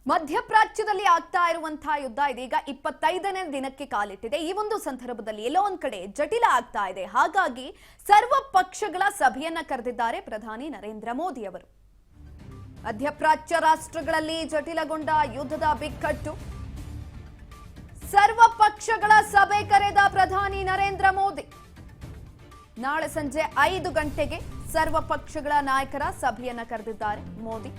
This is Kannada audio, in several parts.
ಮಧ್ಯಪ್ರಾಚ್ಯದಲ್ಲಿ ಆಗ್ತಾ ಇರುವಂತಹ ಯುದ್ಧ ಇದೀಗ 25ನೇ ದಿನಕ್ಕೆ ಕಾಲಿಟ್ಟಿದೆ. ಈ ಒಂದು ಸಂದರ್ಭದಲ್ಲಿ ಎಲ್ಲೋ ಒಂದ್ ಕಡೆ ಜಟಿಲ ಆಗ್ತಾ ಇದೆ. ಹಾಗಾಗಿ ಸರ್ವ ಪಕ್ಷಗಳ ಸಭೆಯನ್ನ ಕರೆದಿದ್ದಾರೆ ಪ್ರಧಾನಿ ನರೇಂದ್ರ ಮೋದಿ ಅವರು. ಮಧ್ಯಪ್ರಾಚ್ಯ ರಾಷ್ಟ್ರಗಳಲ್ಲಿ ಜಟಿಲಗೊಂಡ ಯುದ್ಧದ ಬಿಕ್ಕಟ್ಟು, ಸರ್ವ ಪಕ್ಷಗಳ ಸಭೆ ಕರೆದ ಪ್ರಧಾನಿ ನರೇಂದ್ರ ಮೋದಿ. ನಾಳೆ ಸಂಜೆ 5 ಗಂಟೆಗೆ ಸರ್ವ ಪಕ್ಷಗಳ ನಾಯಕರ ಸಭೆಯನ್ನ ಕರೆದಿದ್ದಾರೆ ಮೋದಿ.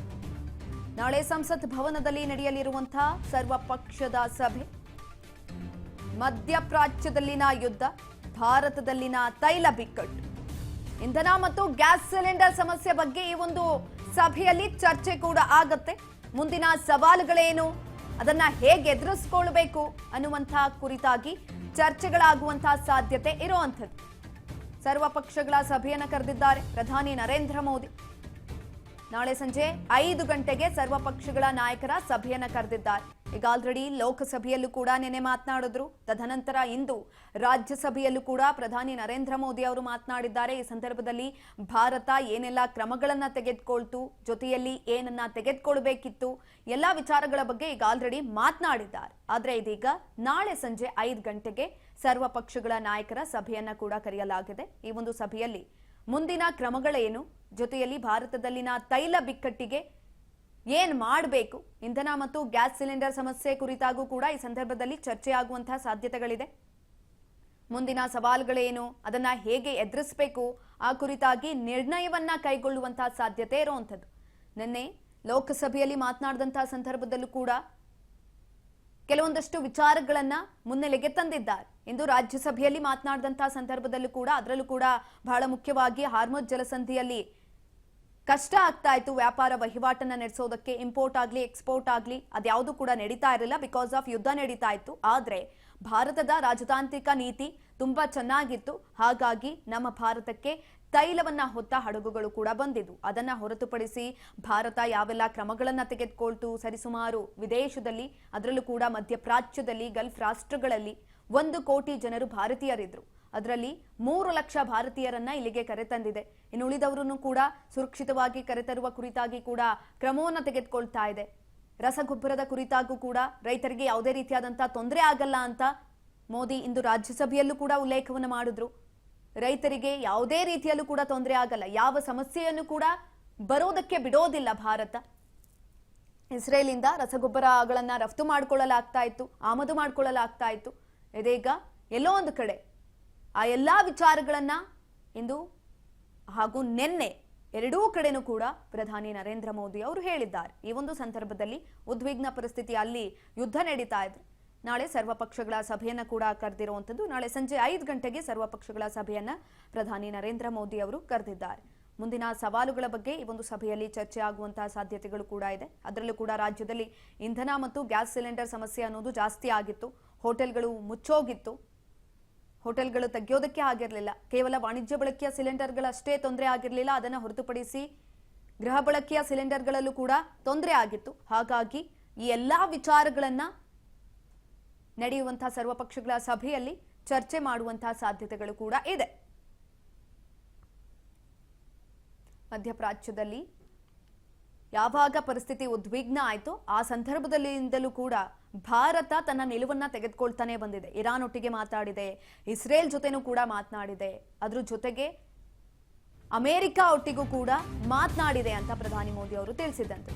ನಾಳೆ ಸಂಸತ್ ಭವನದಲ್ಲಿ ನಡೆಯಲಿರುವಂತಹ ಸರ್ವ ಪಕ್ಷದ ಸಭೆ. ಮಧ್ಯಪ್ರಾಚ್ಯದಲ್ಲಿನ ಯುದ್ಧ, ಭಾರತದಲ್ಲಿನ ತೈಲ ಬಿಕ್ಕಟ್ಟು, ಇಂಧನ ಮತ್ತು ಗ್ಯಾಸ್ ಸಿಲಿಂಡರ್ ಸಮಸ್ಯೆ ಬಗ್ಗೆ ಈ ಒಂದು ಸಭೆಯಲ್ಲಿ ಚರ್ಚೆ ಕೂಡ ಆಗತ್ತೆ. ಮುಂದಿನ ಸವಾಲುಗಳೇನು, ಅದನ್ನ ಹೇಗೆ ಎದುರಿಸಿಕೊಳ್ಳಬೇಕು ಅನ್ನುವಂತಹ ಕುರಿತಾಗಿ ಚರ್ಚೆಗಳಾಗುವಂತಹ ಸಾಧ್ಯತೆ ಇರುವಂಥದ್ದು. ಸರ್ವ ಪಕ್ಷಗಳ ಸಭೆಯನ್ನು ಕರೆದಿದ್ದಾರೆ ಪ್ರಧಾನಿ ನರೇಂದ್ರ ಮೋದಿ. ನಾಳೆ ಸಂಜೆ 5 ಗಂಟೆಗೆ ಸರ್ವ ಪಕ್ಷಗಳ ನಾಯಕರ ಸಭೆಯನ್ನ ಕರೆದಿದ್ದಾರೆ. ಈಗ ಆಲ್ರೆಡಿ ಲೋಕಸಭೆಯಲ್ಲೂ ಕೂಡ ನೆನೆ ಮಾತನಾಡಿದ್ರು. ತದನಂತರ ಇಂದು ರಾಜ್ಯಸಭೆಯಲ್ಲೂ ಕೂಡ ಪ್ರಧಾನಿ ನರೇಂದ್ರ ಮೋದಿ ಅವರು ಮಾತನಾಡಿದ್ದಾರೆ. ಈ ಸಂದರ್ಭದಲ್ಲಿ ಭಾರತ ಏನೆಲ್ಲ ಕ್ರಮಗಳನ್ನ ತೆಗೆದುಕೊಳ್ತು, ಜೊತೆಯಲ್ಲಿ ಏನನ್ನ ತೆಗೆದುಕೊಳ್ಬೇಕಿತ್ತು, ಎಲ್ಲಾ ವಿಚಾರಗಳ ಬಗ್ಗೆ ಈಗ ಆಲ್ರೆಡಿ ಮಾತನಾಡಿದ್ದಾರೆ. ಆದ್ರೆ ಇದೀಗ ನಾಳೆ ಸಂಜೆ 5 ಗಂಟೆಗೆ ಸರ್ವ ಪಕ್ಷಗಳ ನಾಯಕರ ಸಭೆಯನ್ನ ಕೂಡ ಕರೆಯಲಾಗಿದೆ. ಈ ಒಂದು ಸಭೆಯಲ್ಲಿ ಮುಂದಿನ ಕ್ರಮಗಳೇನು, ಜೊತೆಯಲ್ಲಿ ಭಾರತದಲ್ಲಿನ ತೈಲ ಬಿಕ್ಕಟ್ಟಿಗೆ ಏನ್ ಮಾಡಬೇಕು, ಇಂಧನ ಮತ್ತು ಗ್ಯಾಸ್ ಸಿಲಿಂಡರ್ ಸಮಸ್ಯೆ ಕುರಿತಾಗೂ ಕೂಡ ಈ ಸಂದರ್ಭದಲ್ಲಿ ಚರ್ಚೆಯಾಗುವಂತಹ ಸಾಧ್ಯತೆಗಳಿದೆ. ಮುಂದಿನ ಸವಾಲುಗಳೇನು, ಅದನ್ನ ಹೇಗೆ ಎದುರಿಸಬೇಕು, ಆ ಕುರಿತಾಗಿ ನಿರ್ಣಯವನ್ನ ಕೈಗೊಳ್ಳುವಂತಹ ಸಾಧ್ಯತೆ ಇರುವಂಥದ್ದು. ನಿನ್ನೆ ಲೋಕಸಭೆಯಲ್ಲಿ ಮಾತನಾಡಿದಂತಹ ಸಂದರ್ಭದಲ್ಲೂ ಕೂಡ ಕೆಲವೊಂದಷ್ಟು ವಿಚಾರಗಳನ್ನ ಮುನ್ನೆಲೆಗೆ ತಂದಿದ್ದಾರೆ. ಇಂದು ರಾಜ್ಯಸಭೆಯಲ್ಲಿ ಮಾತನಾಡಿದಂತಹ ಸಂದರ್ಭದಲ್ಲೂ ಕೂಡ ಅದರಲ್ಲೂ ಕೂಡ ಬಹಳ ಮುಖ್ಯವಾಗಿ ಹಾರ್ಮುಜ್ ಜಲಸಂಧಿಯಲ್ಲಿ ಕಷ್ಟ ಆಗ್ತಾ ಇತ್ತು ವ್ಯಾಪಾರ ವಹಿವಾಟನ್ನ ನಡೆಸೋದಕ್ಕೆ. ಇಂಪೋರ್ಟ್ ಆಗ್ಲಿ ಎಕ್ಸ್ಪೋರ್ಟ್ ಆಗ್ಲಿ ಅದ್ಯಾವುದು ಕೂಡ ನಡೀತಾ ಇರಲಿಲ್ಲ, ಬಿಕಾಸ್ ಆಫ್ ಯುದ್ಧ ನಡೀತಾ ಇತ್ತು. ಆದ್ರೆ ಭಾರತದ ರಾಜತಾಂತ್ರಿಕ ನೀತಿ ತುಂಬಾ ಚೆನ್ನಾಗಿತ್ತು. ಹಾಗಾಗಿ ನಮ್ಮ ಭಾರತಕ್ಕೆ ತೈಲವನ್ನ ಹೊತ್ತ ಹಡಗುಗಳು ಕೂಡ ಬಂದಿದ್ವು. ಅದನ್ನ ಹೊರತುಪಡಿಸಿ ಭಾರತ ಯಾವೆಲ್ಲ ಕ್ರಮಗಳನ್ನ ತೆಗೆದುಕೊಳ್ತು, ಸರಿಸುಮಾರು ವಿದೇಶದಲ್ಲಿ, ಅದರಲ್ಲೂ ಕೂಡ ಮಧ್ಯಪ್ರಾಚ್ಯದಲ್ಲಿ, ಗಲ್ಫ್ ರಾಷ್ಟ್ರಗಳಲ್ಲಿ 1 ಕೋಟಿ ಜನರು ಭಾರತೀಯರಿದ್ರು. ಅದರಲ್ಲಿ 3 ಲಕ್ಷ ಭಾರತೀಯರನ್ನ ಇಲ್ಲಿಗೆ ಕರೆತಂದಿದೆ. ಇನ್ನು ಉಳಿದವರನ್ನು ಕೂಡ ಸುರಕ್ಷಿತವಾಗಿ ಕರೆತರುವ ಕುರಿತಾಗಿ ಕೂಡ ಕ್ರಮವನ್ನು ತೆಗೆದುಕೊಳ್ತಾ ಇದೆ. ರಸಗೊಬ್ಬರದ ಕುರಿತಾಗೂ ಕೂಡ ರೈತರಿಗೆ ಯಾವುದೇ ರೀತಿಯಾದಂತಹ ತೊಂದರೆ ಆಗಲ್ಲ ಅಂತ ಮೋದಿ ಇಂದು ರಾಜ್ಯಸಭೆಯಲ್ಲೂ ಕೂಡ ಉಲ್ಲೇಖವನ್ನು ಮಾಡಿದ್ರು. ರೈತರಿಗೆ ಯಾವುದೇ ರೀತಿಯಲ್ಲೂ ಕೂಡ ತೊಂದರೆ ಆಗಲ್ಲ, ಯಾವ ಸಮಸ್ಯೆಯನ್ನು ಕೂಡ ಬರೋದಕ್ಕೆ ಬಿಡೋದಿಲ್ಲ ಭಾರತ. ಇಸ್ರೇಲಿಂದ ರಸಗೊಬ್ಬರಗಳನ್ನ ರಫ್ತು ಮಾಡ್ಕೊಳ್ಳಲಾಗ್ತಾ ಇತ್ತು, ಆಮದು ಮಾಡ್ಕೊಳ್ಳಲಾಗ್ತಾ ಇತ್ತು. ಇದೀಗ ಎಲ್ಲೋ ಒಂದು ಕಡೆ ಆ ಎಲ್ಲಾ ವಿಚಾರಗಳನ್ನ ಇಂದು ಹಾಗೂ ನಿನ್ನೆ ಎರಡೂ ಕಡೆನೂ ಕೂಡ ಪ್ರಧಾನಿ ನರೇಂದ್ರ ಮೋದಿ ಅವರು ಹೇಳಿದ್ದಾರೆ. ಈ ಒಂದು ಸಂದರ್ಭದಲ್ಲಿ ಉದ್ವಿಗ್ನ ಪರಿಸ್ಥಿತಿ, ಅಲ್ಲಿ ಯುದ್ಧ ನಡೀತಾ ಇದೆ. ನಾಳೆ ಸರ್ವಪಕ್ಷಗಳ ಸಭೆಯನ್ನ ಕೂಡ ಕರೆದಿರುವಂಥದ್ದು. ನಾಳೆ ಸಂಜೆ 5 ಗಂಟೆಗೆ ಸರ್ವಪಕ್ಷಗಳ ಸಭೆಯನ್ನ ಪ್ರಧಾನಿ ನರೇಂದ್ರ ಮೋದಿ ಅವರು ಕರೆದಿದ್ದಾರೆ. ಮುಂದಿನ ಸವಾಲುಗಳ ಬಗ್ಗೆ ಈ ಒಂದು ಸಭೆಯಲ್ಲಿ ಚರ್ಚೆ ಆಗುವಂತಹ ಸಾಧ್ಯತೆಗಳು ಕೂಡ ಇದೆ. ಅದರಲ್ಲೂ ಕೂಡ ರಾಜ್ಯದಲ್ಲಿ ಇಂಧನ ಮತ್ತು ಗ್ಯಾಸ್ ಸಿಲಿಂಡರ್ ಸಮಸ್ಯೆ ಅನ್ನೋದು ಜಾಸ್ತಿ ಆಗಿತ್ತು. ಹೋಟೆಲ್ಗಳು ಮುಚ್ಚೋಗಿತ್ತು, ಹೋಟೆಲ್ಗಳು ತೆಗೆಯೋದಕ್ಕೆ ಆಗಿರಲಿಲ್ಲ. ಕೇವಲ ವಾಣಿಜ್ಯ ಬಳಕೆಯ ಸಿಲಿಂಡರ್ಗಳಷ್ಟೇ ತೊಂದರೆ ಆಗಿರಲಿಲ್ಲ, ಅದನ್ನು ಹೊರತುಪಡಿಸಿ ಗೃಹ ಬಳಕೆಯ ಸಿಲಿಂಡರ್ಗಳಲ್ಲೂ ಕೂಡ ತೊಂದರೆ ಆಗಿತ್ತು. ಹಾಗಾಗಿ ಈ ಎಲ್ಲಾ ವಿಚಾರಗಳನ್ನ ನಡೆಯುವಂತಹ ಸರ್ವಪಕ್ಷಗಳ ಸಭೆಯಲ್ಲಿ ಚರ್ಚೆ ಮಾಡುವಂತಹ ಸಾಧ್ಯತೆಗಳು ಕೂಡ ಇದೆ. ಮಧ್ಯಪ್ರಾಚ್ಯದಲ್ಲಿ ಯಾವಾಗ ಪರಿಸ್ಥಿತಿ ಉದ್ವಿಗ್ನ ಆಯಿತು ಆ ಸಂದರ್ಭದಲ್ಲಿಂದಲೂ ಕೂಡ ಭಾರತ ತನ್ನ ನಿಲುವನ್ನ ತೆಗೆದುಕೊಳ್ತಾನೆ ಬಂದಿದೆ. ಇರಾನ್ ಒಟ್ಟಿಗೆ ಮಾತಾಡಿದೆ, ಇಸ್ರೇಲ್ ಜೊತೆನೂ ಕೂಡ ಮಾತನಾಡಿದೆ, ಅದ್ರ ಜೊತೆಗೆ ಅಮೆರಿಕ ಒಟ್ಟಿಗೂ ಕೂಡ ಮಾತನಾಡಿದೆ ಅಂತ ಪ್ರಧಾನಿ ಮೋದಿ ಅವರು ತಿಳಿಸಿದಂತೆ.